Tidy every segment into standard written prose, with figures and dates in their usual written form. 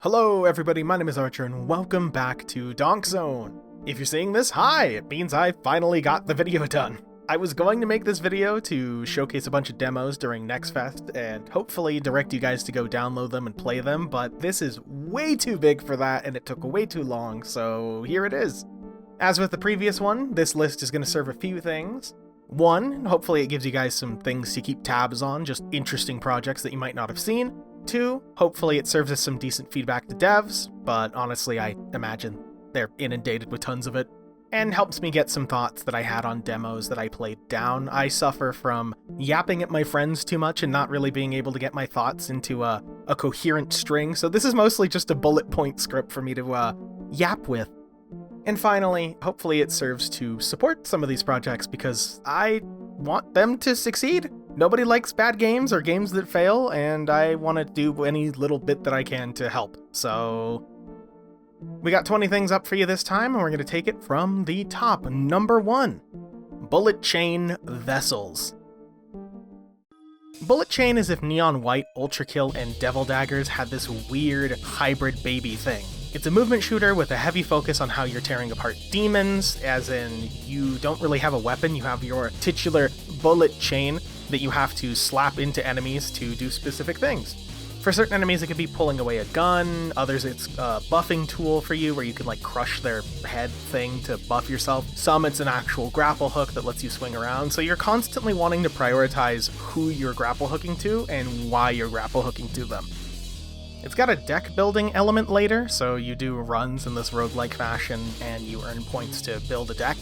Hello everybody, my name is Archer and welcome back to Donkzone. If you're seeing this, hi! It means I finally got the video done. I was going to make this video to showcase a bunch of demos during Nextfest and hopefully direct you guys to go download them and play them, but this is way too big for that and it took way too long, so here it is. As with the previous one, this list is going to serve a few things. One, hopefully it gives you guys some things to keep tabs on, just interesting projects that you might not have seen. Two, hopefully it serves as some decent feedback to devs, but honestly I imagine they're inundated with tons of it, and helps me get some thoughts that I had on demos that I played down. I suffer from yapping at my friends too much and not really being able to get my thoughts into a coherent string, so this is mostly just a bullet point script for me to yap with. And finally, hopefully it serves to support some of these projects because I want them to succeed. Nobody likes bad games or games that fail, and I want to do any little bit that I can to help. So we got 20 things up for you this time, and we're going to take it from the top. Number 1, Bullet Chain Vessels. Bullet Chain is if Neon White, Ultra Kill, and Devil Daggers had this weird hybrid baby thing. It's a movement shooter with a heavy focus on how you're tearing apart demons, as in you don't really have a weapon, you have your titular bullet chain that you have to slap into enemies to do specific things. For certain enemies it could be pulling away a gun, others it's a buffing tool for you where you can like crush their head thing to buff yourself. Some it's an actual grapple hook that lets you swing around, so you're constantly wanting to prioritize who you're grapple hooking to and why you're grapple hooking to them. It's got a deck building element later, so you do runs in this roguelike fashion and you earn points to build a deck.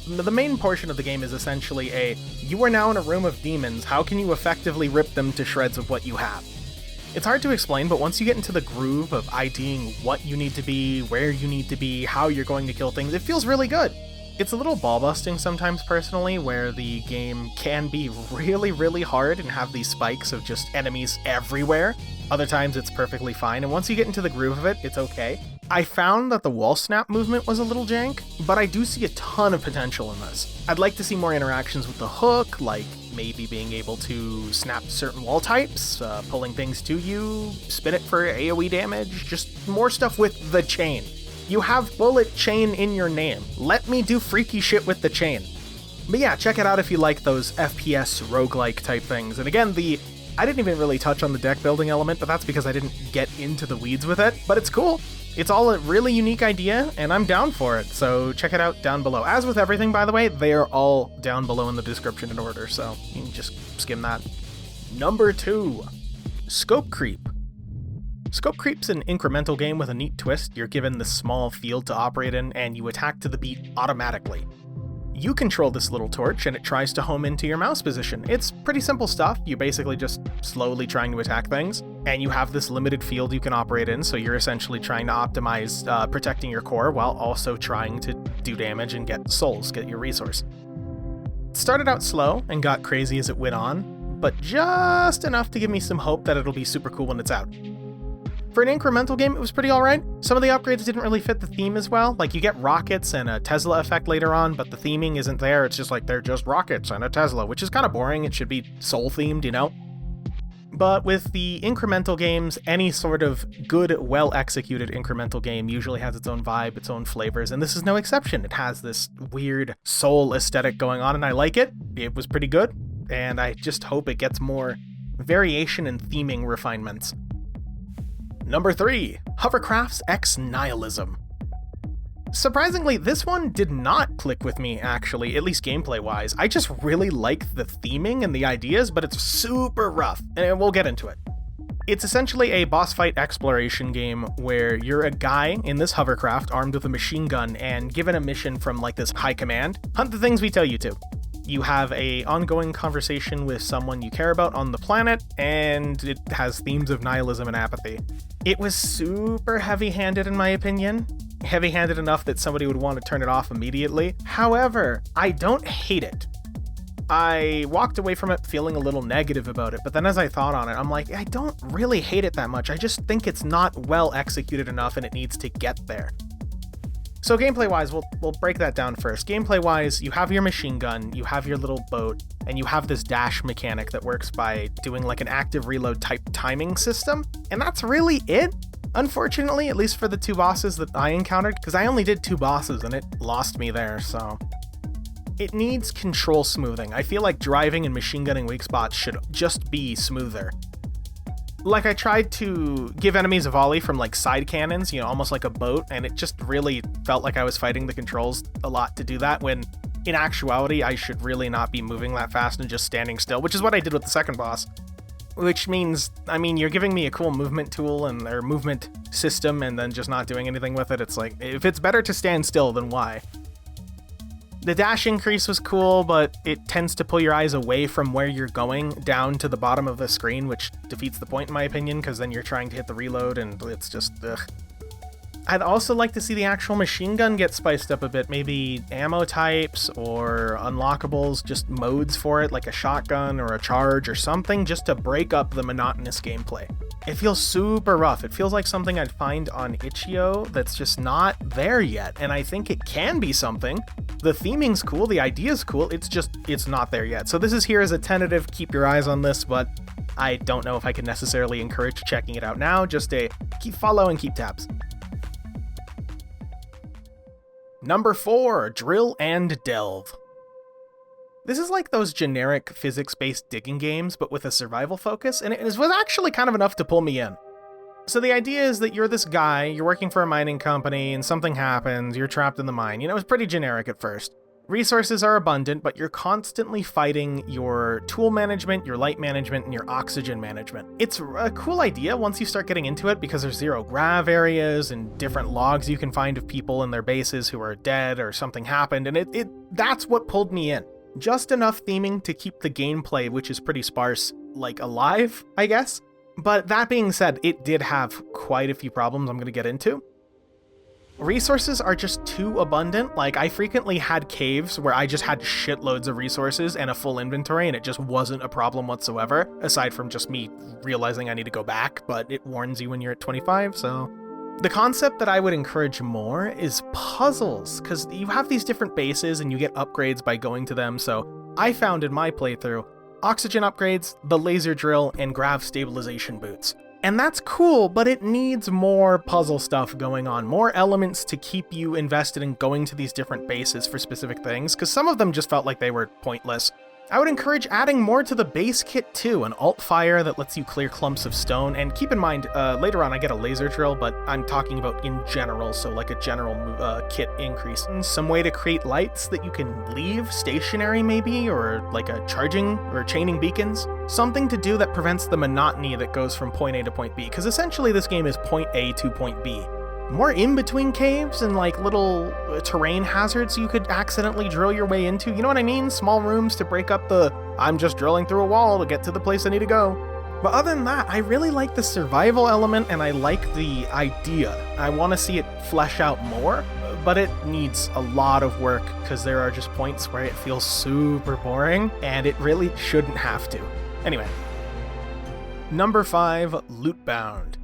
The main portion of the game is essentially you are now in a room of demons, how can you effectively rip them to shreds of what you have? It's hard to explain, but once you get into the groove of IDing what you need to be, where you need to be, how you're going to kill things, it feels really good. It's a little ball-busting sometimes personally, where the game can be really, really hard and have these spikes of just enemies everywhere. Other times it's perfectly fine, and once you get into the groove of it, it's okay. I found that the wall snap movement was a little jank, but I do see a ton of potential in this. I'd like to see more interactions with the hook, like maybe being able to snap certain wall types, pulling things to you, spin it for AoE damage, just more stuff with the chain. You have bullet chain in your name. Let me do freaky shit with the chain. But yeah, check it out if you like those FPS roguelike type things. And again, I didn't even really touch on the deck building element, but that's because I didn't get into the weeds with it, but it's cool. It's all a really unique idea, and I'm down for it, so check it out down below. As with everything, by the way, they are all down below in the description in order, so you can just skim that. Number 2, Scope Creep. Scope Creep's an incremental game with a neat twist. You're given this small field to operate in, and you attack to the beat automatically. You control this little torch, and it tries to home into your mouse position. It's pretty simple stuff. You're basically just slowly trying to attack things, and you have this limited field you can operate in, so you're essentially trying to optimize protecting your core while also trying to do damage and get souls, get your resource. It started out slow and got crazy as it went on, but just enough to give me some hope that it'll be super cool when it's out. For an incremental game, it was pretty alright. Some of the upgrades didn't really fit the theme as well. Like, you get rockets and a Tesla effect later on, but the theming isn't there. It's just like, they're just rockets and a Tesla, which is kind of boring. It should be soul-themed, you know? But with the incremental games, any sort of good, well-executed incremental game usually has its own vibe, its own flavors, and this is no exception. It has this weird soul aesthetic going on, and I like it. It was pretty good, and I just hope it gets more variation and theming refinements. Number 3, Hovercrafts X Nihilism. Surprisingly, this one did not click with me, actually, at least gameplay-wise. I just really like the theming and the ideas, but it's super rough, and we'll get into it. It's essentially a boss fight exploration game where you're a guy in this hovercraft armed with a machine gun and given a mission from like this high command. Hunt the things we tell you to. You have an ongoing conversation with someone you care about on the planet, and it has themes of nihilism and apathy. It was super heavy-handed in my opinion. Heavy-handed enough that somebody would want to turn it off immediately. However, I don't hate it. I walked away from it feeling a little negative about it, but then as I thought on it, I'm like, I don't really hate it that much. I just think it's not well executed enough and it needs to get there. So gameplay-wise, we'll break that down first. Gameplay-wise, you have your machine gun, you have your little boat, and you have this dash mechanic that works by doing like an active reload type timing system, and that's really it. Unfortunately, at least for the 2 bosses that I encountered, because I only did 2 bosses and it lost me there, so... It needs control smoothing. I feel like driving and machine gunning weak spots should just be smoother. Like, I tried to give enemies a volley from, like, side cannons, you know, almost like a boat, and it just really felt like I was fighting the controls a lot to do that, when in actuality, I should really not be moving that fast and just standing still, which is what I did with the second boss. Which means, I mean, you're giving me a cool movement tool or movement system and then just not doing anything with it. It's like, if it's better to stand still, then why? The dash increase was cool, but it tends to pull your eyes away from where you're going down to the bottom of the screen, which defeats the point in my opinion, because then you're trying to hit the reload and it's just, ugh. I'd also like to see the actual machine gun get spiced up a bit, maybe ammo types or unlockables, just modes for it, like a shotgun or a charge or something, just to break up the monotonous gameplay. It feels super rough. It feels like something I'd find on itch.io that's just not there yet, and I think it can be something. The theming's cool, the idea's cool, it's not there yet. So this is here as a tentative, keep your eyes on this, but I don't know if I can necessarily encourage checking it out now, just a keep follow and keep tabs. Number 4, Drill and Delve. This is like those generic physics-based digging games, but with a survival focus, and it was actually kind of enough to pull me in. So the idea is that you're this guy, you're working for a mining company, and something happens, you're trapped in the mine. You know, it's pretty generic at first. Resources are abundant, but you're constantly fighting your tool management, your light management, and your oxygen management. It's a cool idea once you start getting into it because there's zero grav areas and different logs you can find of people in their bases who are dead or something happened, and that's what pulled me in. Just enough theming to keep the gameplay, which is pretty sparse, like alive, I guess. But that being said, it did have quite a few problems I'm going to get into. Resources are just too abundant. Like, I frequently had caves where I just had shitloads of resources and a full inventory, and it just wasn't a problem whatsoever, aside from just me realizing I need to go back, but it warns you when you're at 25, so... The concept that I would encourage more is puzzles, because you have these different bases and you get upgrades by going to them, so I found in my playthrough oxygen upgrades, the laser drill, and grav stabilization boots. And that's cool, but it needs more puzzle stuff going on, more elements to keep you invested in going to these different bases for specific things, because some of them just felt like they were pointless. I would encourage adding more to the base kit too, an alt fire that lets you clear clumps of stone, and keep in mind, later on I get a laser drill, but I'm talking about in general, so like a general kit increase. And some way to create lights that you can leave stationary maybe, or like a charging or chaining beacons. Something to do that prevents the monotony that goes from point A to point B, because essentially this game is point A to point B. More in-between caves and like little terrain hazards you could accidentally drill your way into, you know what I mean? Small rooms to break up the, I'm just drilling through a wall to get to the place I need to go. But other than that, I really like the survival element and I like the idea. I want to see it flesh out more, but it needs a lot of work because there are just points where it feels super boring and it really shouldn't have to. Anyway. Number 5, Lootbound.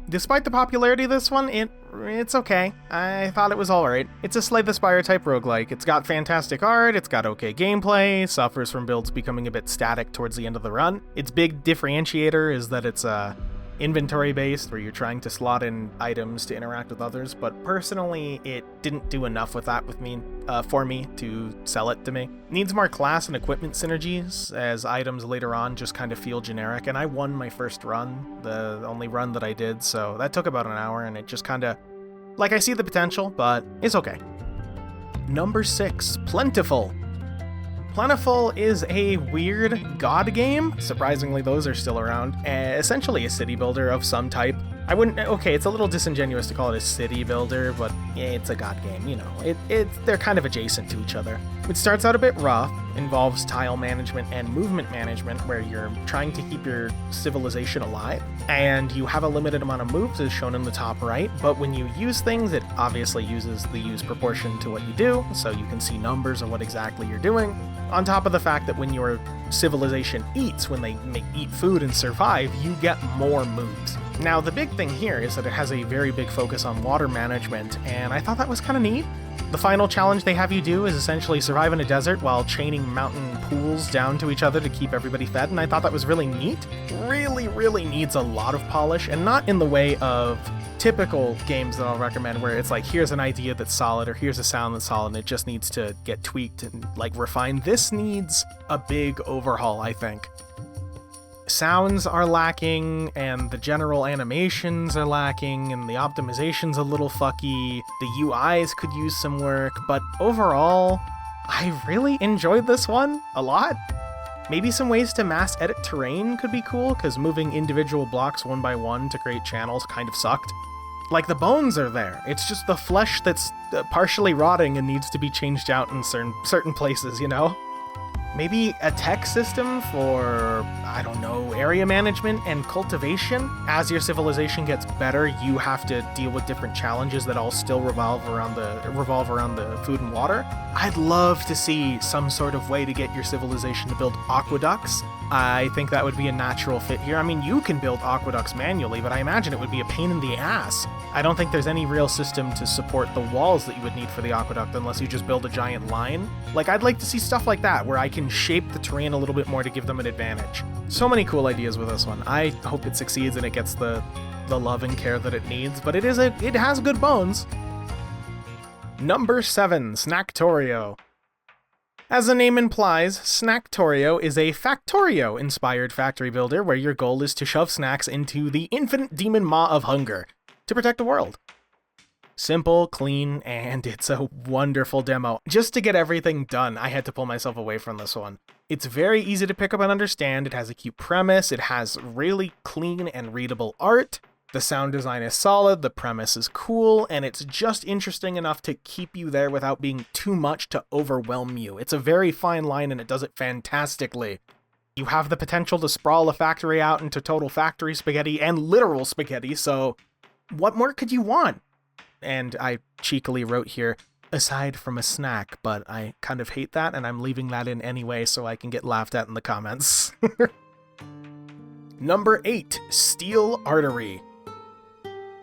Despite the popularity of this one, it's okay. I thought it was alright. It's a Slay the Spire type roguelike. It's got fantastic art, it's got okay gameplay, suffers from builds becoming a bit static towards the end of the run. Its big differentiator is that it's inventory based, where you're trying to slot in items to interact with others, but personally it didn't do enough with that for me to sell it to me. Needs more class and equipment synergies, as items later on just kind of feel generic, and I won my first run, the only run that I did, so that took about an hour, and it just kind of, like, I see the potential, but it's okay. Number 6, Plentiful. Plentiful is a weird god game. Surprisingly, those are still around. Essentially a city builder of some type. Okay, it's a little disingenuous to call it a city builder, but it's a god game, you know. They're kind of adjacent to each other. It starts out a bit rough, involves tile management and movement management, where you're trying to keep your civilization alive, and you have a limited amount of moves as shown in the top right, but when you use things, it obviously uses the use proportion to what you do, so you can see numbers of what exactly you're doing. On top of the fact that when your civilization eats, when they eat food and survive, you get more moves. Now, the big thing here is that it has a very big focus on water management, and I thought that was kind of neat. The final challenge they have you do is essentially survive in a desert while chaining mountain pools down to each other to keep everybody fed, and I thought that was really neat. Really needs a lot of polish, and not in the way of typical games that I'll recommend where it's like, here's an idea that's solid, or here's a sound that's solid, and it just needs to get tweaked and like refined. This needs a big overhaul, I think. Sounds are lacking, and the general animations are lacking, and the optimization's a little fucky. The UIs could use some work, but overall, I really enjoyed this one a lot. Maybe some ways to mass edit terrain could be cool, because moving individual blocks one by one to create channels kind of sucked. Like, the bones are there, it's just the flesh that's partially rotting and needs to be changed out in certain places, you know? Maybe a tech system for, I don't know, area management and cultivation. As your civilization gets better, you have to deal with different challenges that all still revolve around the food and water. I'd love to see some sort of way to get your civilization to build aqueducts. I think that would be a natural fit here. I mean, you can build aqueducts manually, but I imagine it would be a pain in the ass. I don't think there's any real system to support the walls that you would need for the aqueduct unless you just build a giant line. Like, I'd like to see stuff like that, where I can shape the terrain a little bit more to give them an advantage. So many cool ideas with this one. I hope it succeeds and it gets the love and care that it needs, but it has good bones. Number 7, Snacktorio. As the name implies, Snacktorio is a Factorio-inspired factory builder where your goal is to shove snacks into the infinite demon maw of hunger to protect the world. Simple, clean, and it's a wonderful demo. Just to get everything done, I had to pull myself away from this one. It's very easy to pick up and understand, it has a cute premise, it has really clean and readable art, the sound design is solid, the premise is cool, and it's just interesting enough to keep you there without being too much to overwhelm you. It's a very fine line and it does it fantastically. You have the potential to sprawl a factory out into total factory spaghetti and literal spaghetti, so what more could you want? And I cheekily wrote here, aside from a snack, but I kind of hate that, and I'm leaving that in anyway so I can get laughed at in the comments. Number 8, Steel Artery.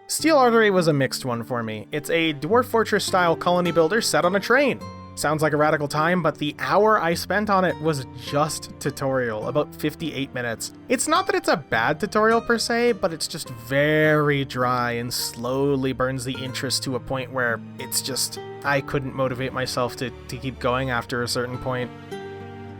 Steel Artery was a mixed one for me. It's a Dwarf Fortress-style colony builder set on a train. Sounds like a radical time, but the hour I spent on it was just tutorial, about 58 minutes. It's not that it's a bad tutorial per se, but it's just very dry and slowly burns the interest to a point where it's just, I couldn't motivate myself to keep going after a certain point.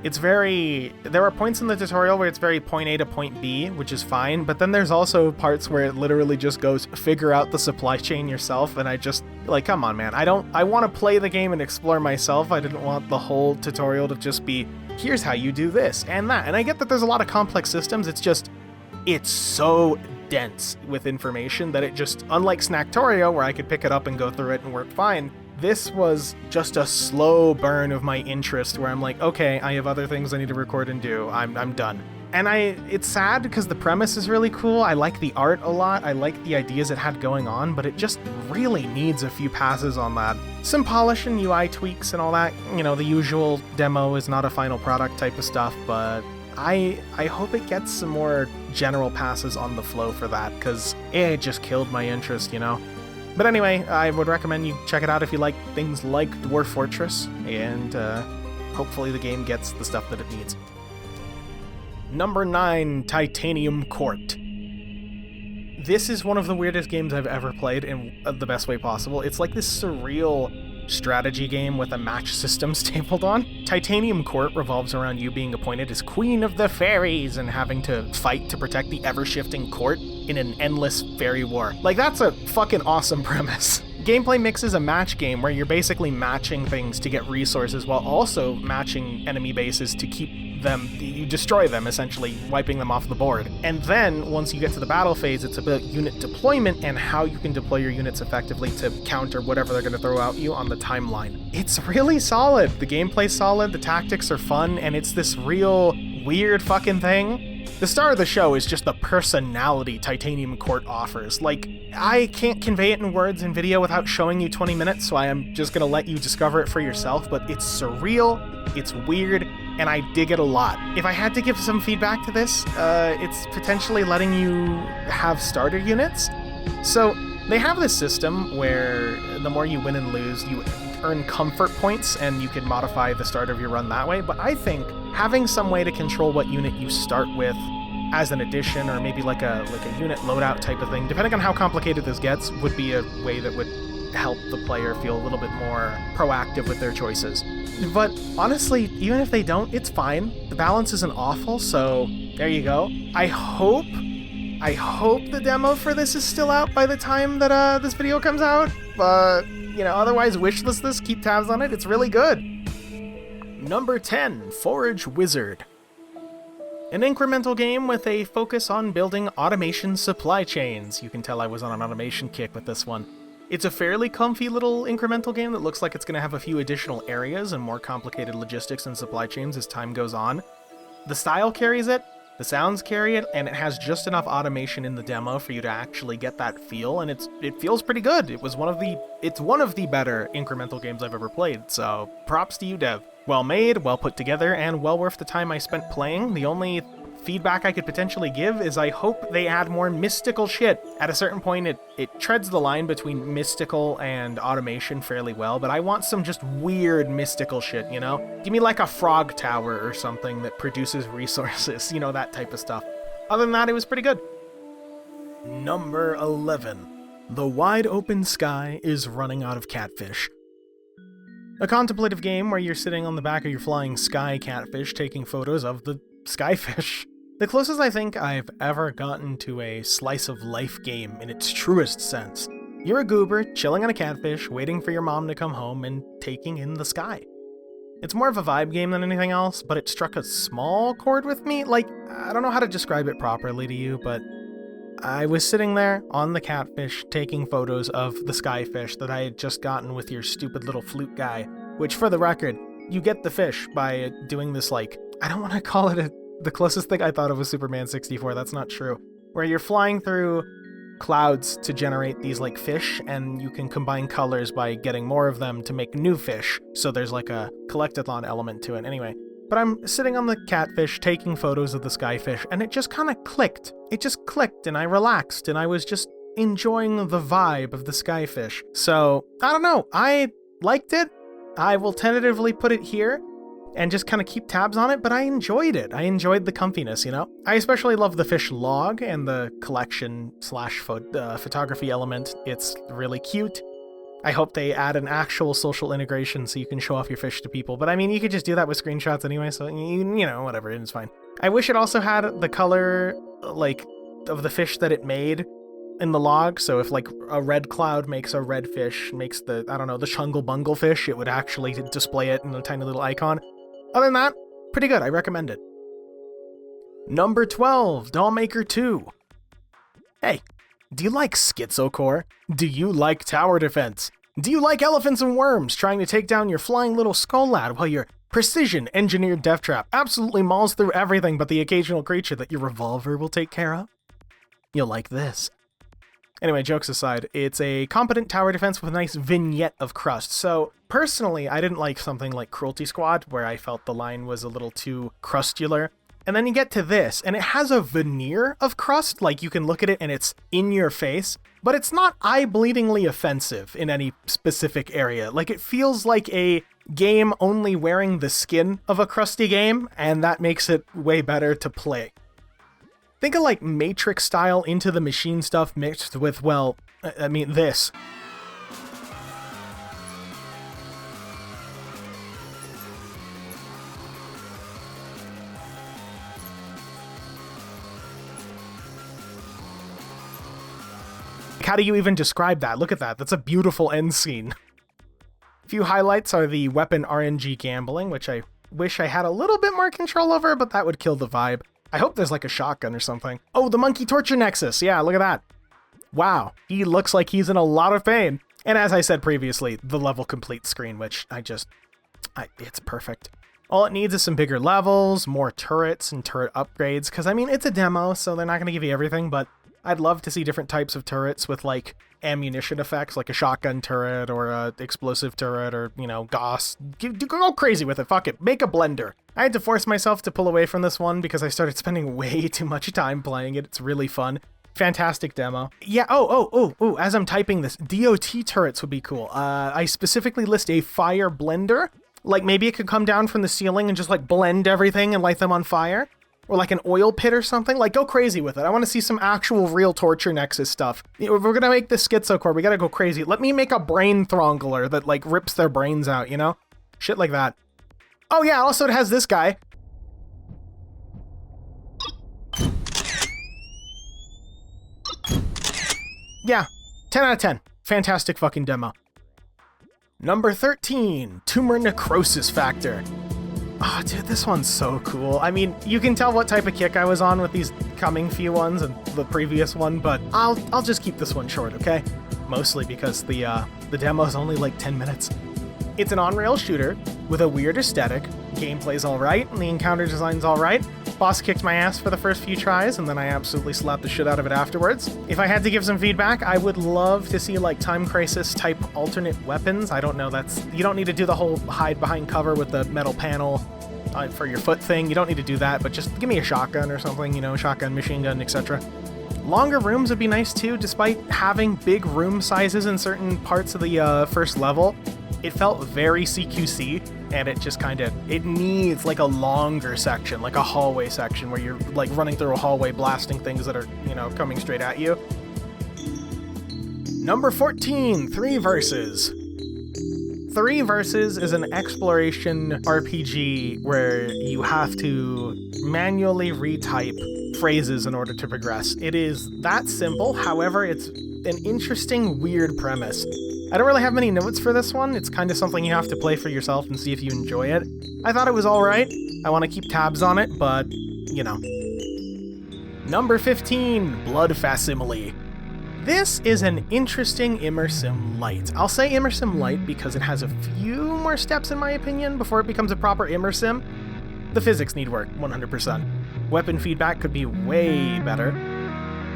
There are points in the tutorial where it's very point A to point B, which is fine, but then there's also parts where it literally just goes, figure out the supply chain yourself, and I just, like, come on, man. I want to play the game and explore myself. I didn't want the whole tutorial to just be, here's how you do this and that. And I get that there's a lot of complex systems, it's so dense with information that it just, unlike Snacktorio, where I could pick it up and go through it and work fine, this was just a slow burn of my interest where I'm like, okay, I have other things I need to record and do. I'm done. And it's sad because the premise is really cool. I like the art a lot. I like the ideas it had going on, but it just really needs a few passes on that. Some polish and UI tweaks and all that. You know, the usual demo is not a final product type of stuff, but I hope it gets some more general passes on the flow for that, because it just killed my interest, you know? But anyway, I would recommend you check it out if you like things like Dwarf Fortress, and hopefully the game gets the stuff that it needs. Number 9, Titanium Court. This is one of the weirdest games I've ever played in the best way possible. It's like this surreal strategy game with a match system stapled on. Titanium Court revolves around you being appointed as Queen of the Fairies and having to fight to protect the ever-shifting court in an endless fairy war. Like, that's a fucking awesome premise. Gameplay mixes a match game where you're basically matching things to get resources while also matching enemy bases to keep them, you destroy them, essentially wiping them off the board. And then once you get to the battle phase, it's about unit deployment and how you can deploy your units effectively to counter whatever they're going to throw at you on the timeline. It's really solid. The gameplay's solid, the tactics are fun, and it's this real weird fucking thing. The star of the show is just the personality Titanium Court offers. Like, I can't convey it in words and video without showing you 20 minutes, so I am just gonna let you discover it for yourself, but it's surreal, it's weird, and I dig it a lot. If I had to give some feedback to this, it's potentially letting you have starter units. So they have this system where the more you win and lose, you earn comfort points, and you can modify the start of your run that way. But I think having some way to control what unit you start with as an addition, or maybe like a unit loadout type of thing, depending on how complicated this gets, would be a way that would help the player feel a little bit more proactive with their choices. But honestly, even if they don't, it's fine. The balance isn't awful, so there you go. I hope the demo for this is still out by the time that this video comes out, but otherwise wishlist this, keep tabs on it, it's really good. Number 10, Forage Wizard. An incremental game with a focus on building automation supply chains. You can tell I was on an automation kick with this one. It's a fairly comfy little incremental game that looks like it's going to have a few additional areas and more complicated logistics and supply chains as time goes on. The style carries it, the sounds carry it, and it has just enough automation in the demo for you to actually get that feel, and it feels pretty good. It's one of the better incremental games I've ever played, so props to you, dev. Well made, well put together, and well worth the time I spent playing. The only feedback I could potentially give is I hope they add more mystical shit. At a certain point, it treads the line between mystical and automation fairly well, but I want some just weird mystical shit, Give me like a frog tower or something that produces resources, that type of stuff. Other than that, it was pretty good. Number 11. The wide open sky is running out of catfish. A contemplative game where you're sitting on the back of your flying sky catfish taking photos of the skyfish. The closest I think I've ever gotten to a slice of life game in its truest sense. You're a goober, chilling on a catfish, waiting for your mom to come home and taking in the sky. It's more of a vibe game than anything else, but it struck a small chord with me. I don't know how to describe it properly to you, but I was sitting there on the catfish taking photos of the skyfish that I had just gotten with your stupid little flute guy, which, for the record, you get the fish by doing this, I don't want to call it the closest thing I thought of was Superman 64, that's not true, where you're flying through clouds to generate these fish, and you can combine colors by getting more of them to make new fish, so there's a collectathon element to it. Anyway, but I'm sitting on the catfish taking photos of the skyfish, and it just kind of clicked. It just clicked, and I relaxed, and I was just enjoying the vibe of the skyfish. So, I don't know, I liked it. I will tentatively put it here and just kind of keep tabs on it, but I enjoyed it. I enjoyed the comfiness, I especially love the fish log and the collection / photography element. It's really cute. I hope they add an actual social integration so you can show off your fish to people. But I mean, you could just do that with screenshots anyway, so, whatever, it's fine. I wish it also had the color, of the fish that it made in the log. So if, a red cloud makes a red fish, makes the Shungle Bungle fish, it would actually display it in a tiny little icon. Other than that, pretty good. I recommend it. Number 12, Dollmaker 2. Hey, do you like schizocore? Do you like tower defense? Do you like elephants and worms trying to take down your flying little skull lad while your precision-engineered death trap absolutely mauls through everything but the occasional creature that your revolver will take care of? You'll like this. Anyway, jokes aside, it's a competent tower defense with a nice vignette of crust. So, personally, I didn't like something like Cruelty Squad, where I felt the line was a little too crustular. And then you get to this, and it has a veneer of crust, you can look at it and it's in your face, but it's not eye-bleedingly offensive in any specific area. It feels like a game only wearing the skin of a crusty game, and that makes it way better to play. Think of Matrix-style Into the Machine stuff mixed with, this. How do you even describe that? Look at that. That's a beautiful end scene. A few highlights are the weapon RNG gambling, which I wish I had a little bit more control over, but that would kill the vibe. I hope there's a shotgun or something. Oh, the monkey torture nexus. Yeah, look at that. Wow, he looks like he's in a lot of pain. And as I said previously, the level complete screen, which it's perfect. All it needs is some bigger levels, more turrets and turret upgrades, because it's a demo, so they're not going to give you everything, but I'd love to see different types of turrets with ammunition effects, like a shotgun turret or a explosive turret or, you know, Gauss. Go crazy with it, fuck it, make a blender. I had to force myself to pull away from this one because I started spending way too much time playing it. It's really fun. Fantastic demo. Yeah, oh, as I'm typing this, DOT turrets would be cool. I specifically list a fire blender. Like maybe it could come down from the ceiling and just like blend everything and light them on fire. Or like an oil pit or something. Like, go crazy with it. I want to see some actual real Torture Nexus stuff. You know, if we're gonna make this schizocore, we gotta go crazy. Let me make a brain throngler that like rips their brains out, you know? Shit like that. Oh yeah, also it has this guy. Yeah, 10 out of 10. Fantastic fucking demo. Number 13, Tumor Necrosis Factor. Oh, dude, this one's so cool. I mean, you can tell what type of kick I was on with these coming few ones and the previous one, but I'll just keep this one short, okay? Mostly because the demo's only like 10 minutes. It's an on-rail shooter with a weird aesthetic. Gameplay's alright, and the encounter design's alright. Boss kicked my ass for the first few tries, and then I absolutely slapped the shit out of it afterwards. If I had to give some feedback, I would love to see like Time Crisis type alternate weapons. I don't know, you don't need to do the whole hide behind cover with the metal panel for your foot thing. You don't need to do that, but just give me a shotgun or something, you know, shotgun, machine gun, etc. Longer rooms would be nice too, despite having big room sizes in certain parts of the first level. It felt very CQC, and it just it needs like a longer section, like a hallway section where you're like running through a hallway blasting things that are, you know, coming straight at you. Number 14, Three Verses. Three Verses is an exploration RPG where you have to manually retype phrases in order to progress. It is that simple, however, it's an interesting, weird premise. I don't really have many notes for this one. It's kind of something you have to play for yourself and see if you enjoy it. I thought it was alright. I want to keep tabs on it, but, you know. Number 15, Blood Facsimile. This is an interesting Immersim Light. I'll say Immersim Light because it has a few more steps in my opinion before it becomes a proper Immersim. The physics need work, 100%. Weapon feedback could be way better.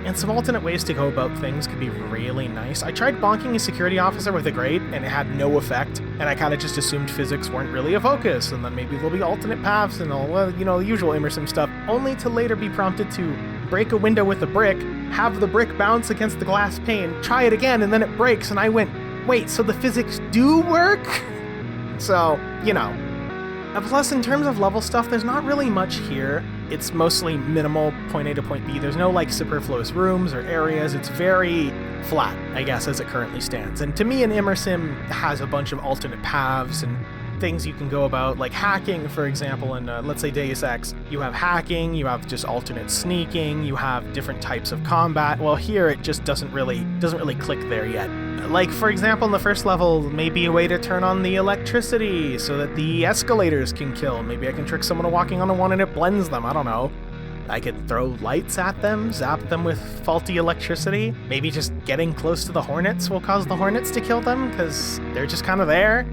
And some alternate ways to go about things could be really nice. I tried bonking a security officer with a grate, and it had no effect, and I kind of just assumed physics weren't really a focus, and then maybe there'll be alternate paths and all, you know, the usual Immersim stuff, only to later be prompted to break a window with a brick, have the brick bounce against the glass pane, try it again, and then it breaks, and I went, wait, so the physics do work? So, you know. Plus, in terms of level stuff, there's not really much here. It's mostly minimal point A to point B. There's no, like, superfluous rooms or areas. It's very flat, I guess, as it currently stands. And to me, an Immersim has a bunch of alternate paths and things you can go about, like hacking, for example, in, let's say, Deus Ex. You have hacking, you have just alternate sneaking, you have different types of combat. Well, here, it just doesn't really click there yet. Like, for example, in the first level, maybe a way to turn on the electricity so that the escalators can kill. Maybe I can trick someone walking on one and it blends them, I don't know. I could throw lights at them, zap them with faulty electricity. Maybe just getting close to the hornets will cause the hornets to kill them, because they're just kind of there.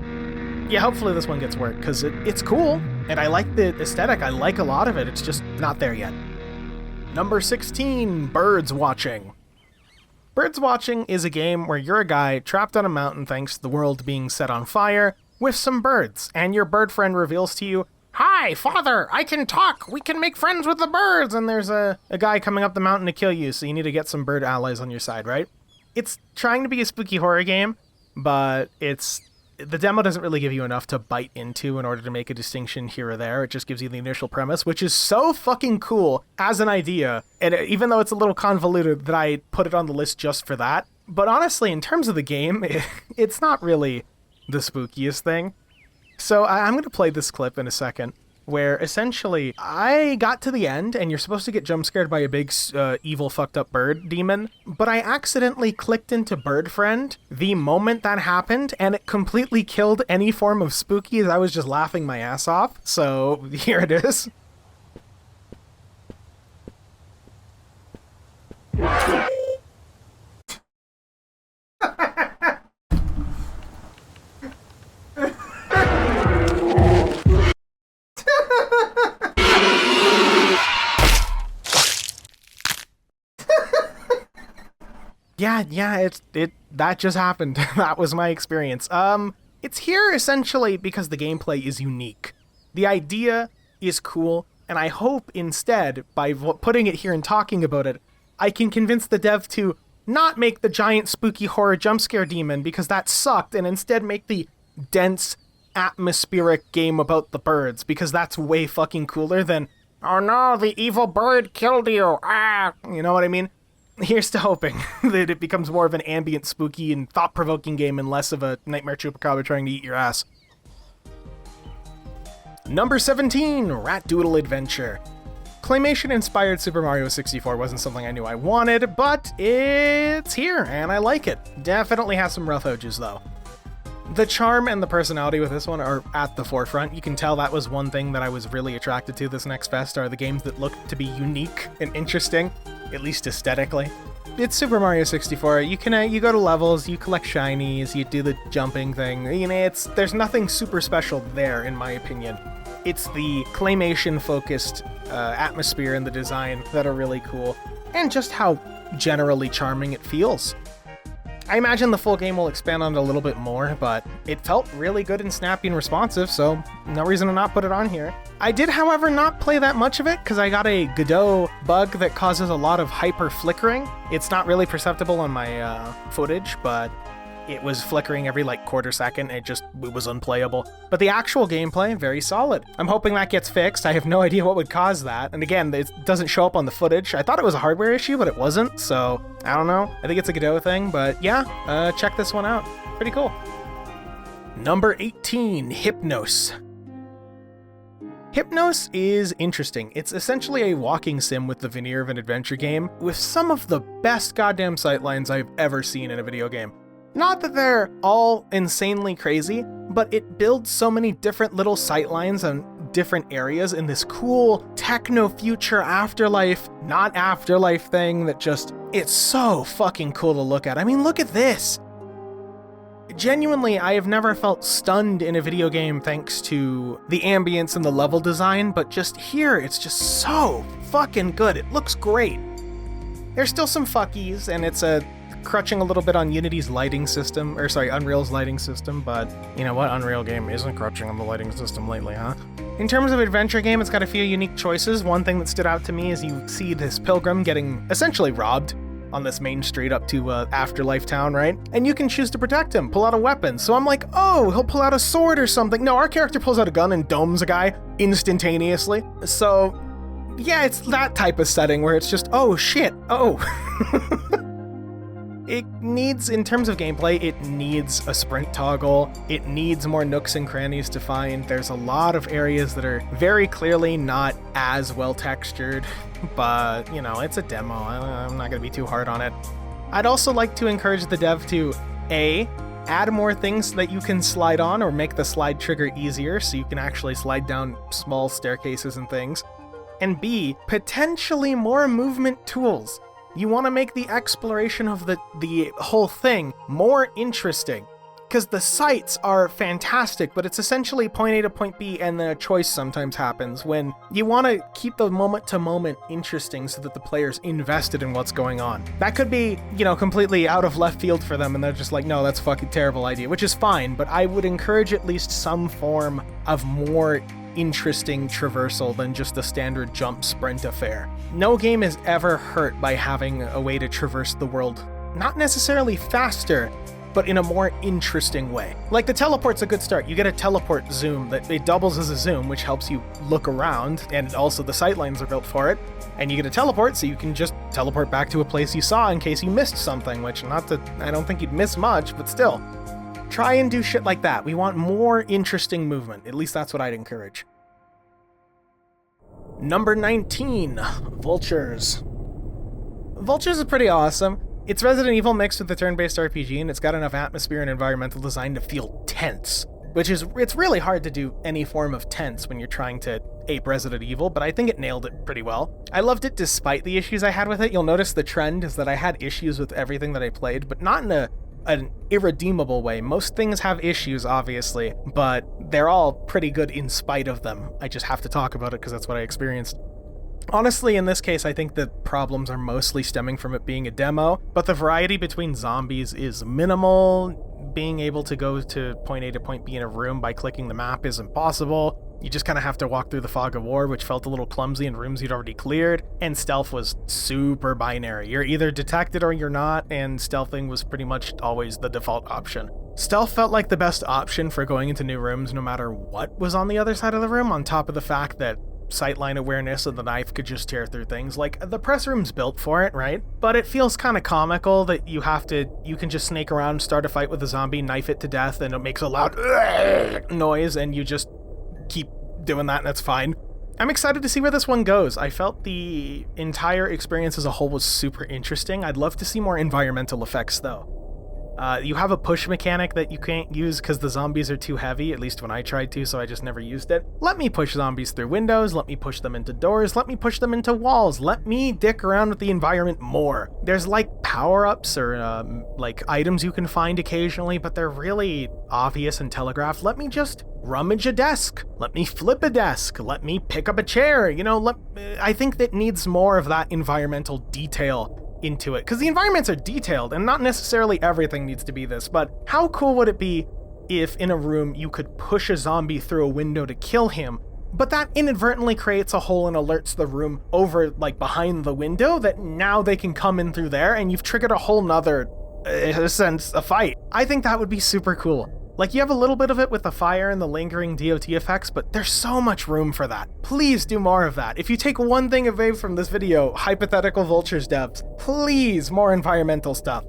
Yeah, hopefully this one gets work, because it's cool, and I like the aesthetic, I like a lot of it, it's just not there yet. Number 16, Birds Watching. Birds Watching is a game where you're a guy trapped on a mountain thanks to the world being set on fire with some birds, and your bird friend reveals to you, "Hi, father, I can talk, we can make friends with the birds," and there's a guy coming up the mountain to kill you, so you need to get some bird allies on your side, right? It's trying to be a spooky horror game, but the demo doesn't really give you enough to bite into in order to make a distinction here or there. It just gives you the initial premise, which is so fucking cool as an idea. And even though it's a little convoluted, that I put it on the list just for that. But honestly, in terms of the game, it's not really the spookiest thing. So I'm going to play this clip in a second, where essentially I got to the end and you're supposed to get jump scared by a big evil fucked up bird demon, but I accidentally clicked into Bird Friend the moment that happened, and it completely killed any form of spooky as I was just laughing my ass off. So here it is. Yeah, That just happened. That was my experience. It's here essentially because the gameplay is unique. The idea is cool, and I hope instead, by putting it here and talking about it, I can convince the dev to not make the giant spooky horror jump scare demon, because that sucked, and instead make the dense, atmospheric game about the birds, because that's way fucking cooler than, oh no, the evil bird killed you, ah, you know what I mean? Here's to hoping that it becomes more of an ambient, spooky, and thought-provoking game and less of a Nightmare Chupacabra trying to eat your ass. Number 17, Rat Doodle Adventure. Claymation-inspired Super Mario 64 wasn't something I knew I wanted, but it's here, and I like it. Definitely has some rough edges, though. The charm and the personality with this one are at the forefront. You can tell that was one thing that I was really attracted to this next fest, are the games that look to be unique and interesting, at least aesthetically. It's Super Mario 64. You go to levels, you collect shinies, you do the jumping thing. You know, there's nothing super special there, in my opinion. It's the claymation-focused atmosphere and the design that are really cool, and just how generally charming it feels. I imagine the full game will expand on it a little bit more, but it felt really good and snappy and responsive, so no reason to not put it on here. I did, however, not play that much of it, because I got a Godot bug that causes a lot of hyper flickering. It's not really perceptible on my footage, but it was flickering every quarter second. It was unplayable. But the actual gameplay, very solid. I'm hoping that gets fixed. I have no idea what would cause that. And again, it doesn't show up on the footage. I thought it was a hardware issue, but it wasn't. So I don't know. I think it's a Godot thing, but yeah, check this one out. Pretty cool. Number 18, Hypnos. Hypnos is interesting. It's essentially a walking sim with the veneer of an adventure game, with some of the best goddamn sightlines I've ever seen in a video game. Not that they're all insanely crazy, but it builds so many different little sightlines on different areas in this cool techno-future afterlife, not afterlife thing that it's so fucking cool to look at. I mean, look at this! Genuinely, I have never felt stunned in a video game thanks to the ambience and the level design, but just here, it's just so fucking good. It looks great. There's still some fuckies, and it's crutching a little bit on Unity's lighting system, Unreal's lighting system, but you know what? Unreal game isn't crutching on the lighting system lately, huh? In terms of adventure game, it's got a few unique choices. One thing that stood out to me is you see this pilgrim getting essentially robbed on this main street up to Afterlife Town, right? And you can choose to protect him, pull out a weapon. So I'm like, oh, he'll pull out a sword or something. No, our character pulls out a gun and domes a guy instantaneously. So yeah, it's that type of setting where it's just, oh shit, oh. It needs, in terms of gameplay, it needs a sprint toggle. It needs more nooks and crannies to find. There's a lot of areas that are very clearly not as well textured, but, you know, it's a demo. I'm not going to be too hard on it. I'd also like to encourage the dev to, A, add more things that you can slide on or make the slide trigger easier so you can actually slide down small staircases and things, and B, potentially more movement tools. You want to make the exploration of the whole thing more interesting, because the sights are fantastic, but it's essentially point A to point B, and then a choice sometimes happens when you want to keep the moment-to-moment interesting so that the player's invested in what's going on. That could be, you know, completely out of left field for them, and they're just like, no, that's a fucking terrible idea, which is fine, but I would encourage at least some form of more interesting traversal than just the standard jump sprint affair. No game is ever hurt by having a way to traverse the world, not necessarily faster, but in a more interesting way. Like the teleport's a good start. You get a teleport zoom that it doubles as a zoom, which helps you look around, and also the sightlines are built for it. And you get a teleport so you can just teleport back to a place you saw in case you missed something, which I don't think you'd miss much, but still. Try and do shit like that. We want more interesting movement. At least that's what I'd encourage. Number 19, Vultures. Vultures is pretty awesome. It's Resident Evil mixed with the turn-based RPG, and it's got enough atmosphere and environmental design to feel tense, it's really hard to do any form of tense when you're trying to ape Resident Evil, but I think it nailed it pretty well. I loved it despite the issues I had with it. You'll notice the trend is that I had issues with everything that I played, but not in an irredeemable way. Most things have issues, obviously, but they're all pretty good in spite of them. I just have to talk about it because that's what I experienced. Honestly, in this case, I think the problems are mostly stemming from it being a demo, but the variety between zombies is minimal. Being able to go to point A to point B in a room by clicking the map is impossible. You just kind of have to walk through the fog of war, which felt a little clumsy in rooms you'd already cleared, and stealth was super binary. You're either detected or you're not, and stealthing was pretty much always the default option. Stealth felt like the best option for going into new rooms no matter what was on the other side of the room, on top of the fact that sightline awareness of the knife could just tear through things. Like, the press room's built for it, right? But it feels kind of comical that you can just snake around, start a fight with a zombie, knife it to death, and it makes a loud noise, and you just keep doing that, and that's fine. I'm excited to see where this one goes. I felt the entire experience as a whole was super interesting. I'd love to see more environmental effects, though. You have a push mechanic that you can't use because the zombies are too heavy, at least when I tried to, so I just never used it. Let me push zombies through windows, let me push them into doors, let me push them into walls, let me dick around with the environment more. There's like power-ups or like items you can find occasionally, but they're really obvious and telegraphed. Let me just rummage a desk, let me flip a desk, let me pick up a chair, I think that needs more of that environmental detail into it, because the environments are detailed and not necessarily everything needs to be this, but how cool would it be if in a room you could push a zombie through a window to kill him, but that inadvertently creates a hole and alerts the room over like behind the window that now they can come in through there, and you've triggered a whole nother a fight. I think that would be super cool. Like, you have a little bit of it with the fire and the lingering DOT effects, but there's so much room for that. Please do more of that. If you take one thing away from this video, hypothetical Vultures devs, please, more environmental stuff.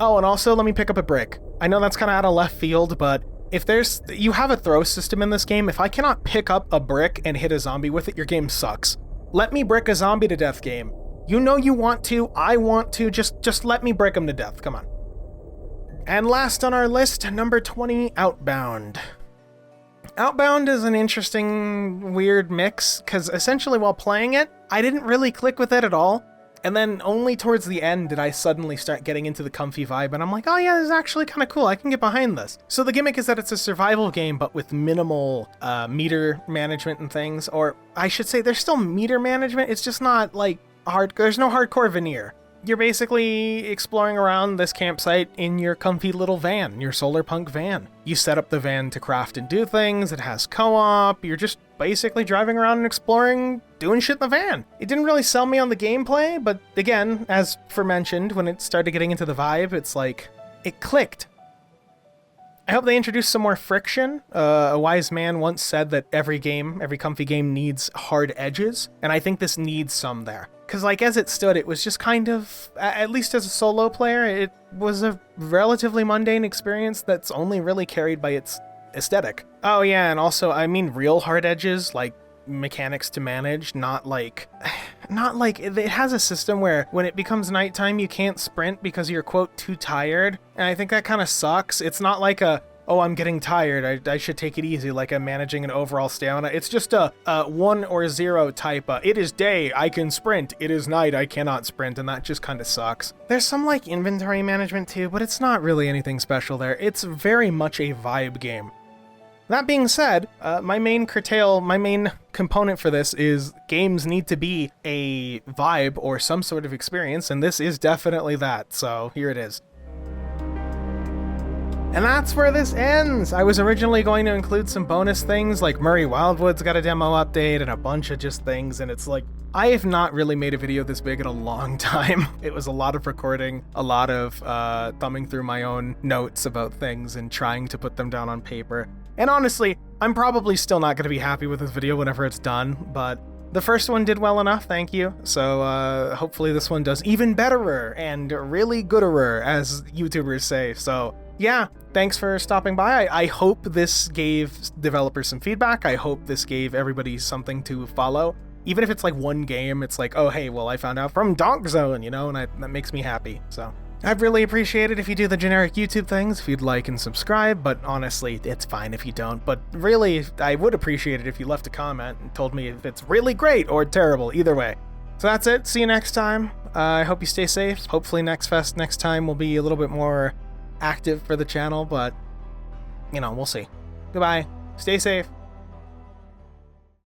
Oh, and also let me pick up a brick. I know that's kind of out of left field, but if you have a throw system in this game, if I cannot pick up a brick and hit a zombie with it, your game sucks. Let me brick a zombie to death, game. You know you want to, I want to, just let me brick them to death, come on. And last on our list, number 20, Outbound. Outbound is an interesting, weird mix, because essentially while playing it, I didn't really click with it at all. And then only towards the end did I suddenly start getting into the comfy vibe, and I'm like, oh yeah, this is actually kind of cool, I can get behind this. So the gimmick is that it's a survival game, but with minimal meter management and things, or I should say there's still meter management, it's just not like there's no hardcore veneer. You're basically exploring around this campsite in your comfy little van, your solar punk van. You set up the van to craft and do things, it has co-op, you're just basically driving around and exploring, doing shit in the van. It didn't really sell me on the gameplay, but again, as mentioned, when it started getting into the vibe, it's like, it clicked. I hope they introduce some more friction. A wise man once said that every comfy game needs hard edges, and I think this needs some there. Because like as it stood, it was just kind of, at least as a solo player, it was a relatively mundane experience that's only really carried by its aesthetic. Oh yeah, and also, I mean real hard edges, like mechanics to manage, not like it has a system where when it becomes nighttime you can't sprint because you're quote too tired, and I think that kind of sucks. It's not like oh, I'm getting tired, I should take it easy, like I'm managing an overall stamina. It's just a 1 or 0 type, it is day, I can sprint, it is night, I cannot sprint, and that just kind of sucks. There's some like inventory management too, but it's not really anything special there. It's very much a vibe game. That being said, my main component for this is games need to be a vibe or some sort of experience, and this is definitely that, so here it is. And that's where this ends! I was originally going to include some bonus things, like Murray Wildwood's got a demo update and a bunch of just things, and it's like, I have not really made a video this big in a long time. It was a lot of recording, a lot of thumbing through my own notes about things and trying to put them down on paper. And honestly, I'm probably still not going to be happy with this video whenever it's done, but the first one did well enough, thank you. So hopefully this one does even betterer and really gooderer, as YouTubers say. So yeah, thanks for stopping by. I hope this gave developers some feedback. I hope this gave everybody something to follow. Even if it's like one game, it's like, oh hey, well I found out from Donk-Zone, and that makes me happy, so. I'd really appreciate it if you do the generic YouTube things, if you'd like and subscribe, but honestly, it's fine if you don't. But really, I would appreciate it if you left a comment and told me if it's really great or terrible, either way. So that's it, see you next time. I hope you stay safe. Hopefully Nextfest next time will be a little bit more active for the channel, but, we'll see. Goodbye, stay safe.